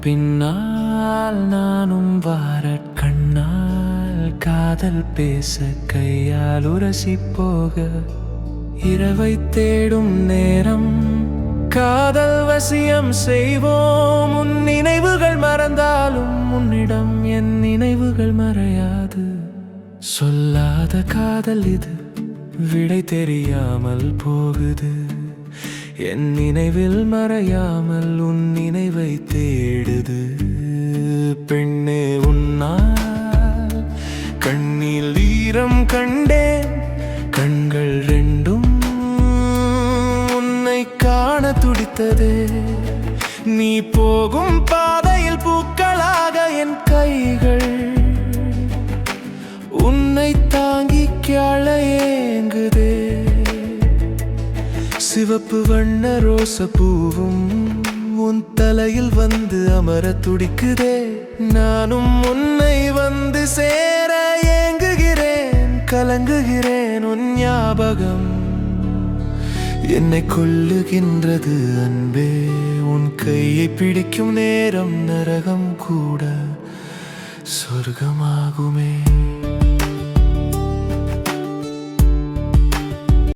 பின்னால் நானும் வாரட் கண்ணால் காதல் பேச கையால் உரசி போக இரவை தேடும் நேரம் காதல் வசியம் செய்வோம். உன் நினைவுகள் மறந்தாலும் உன்னிடம் என் நினைவுகள் மறையாது. சொல்லாத காதல் இது விடை தெரியாமல் போகுது. என் நினைவில் மறையாமல் உன் நினைவை தேடுது. பெண்ணே உன்னால் கண்ணில் ஈரம் கண்டேன். கண்கள் ரெண்டும் உன்னை காண துடித்ததே. நீ போகும் பாதையில் பூக்களாக என் கைகள் உன்னை தாங்கி கிள ஏங்குதே. சிவப்பு வண்ண ரோச பூவும் உன் தலையில் வந்து அமர துடிக்குதே. நானும் உன்னை வந்து சேர ஏங்குகிறேன், கலங்குகிறேன். உன் ஞாபகம் என்னை கொல்லுகின்றது அன்பே. உன் கையை பிடிக்கும் நேரம் நரகம் கூட சொர்க்கமாகுமே.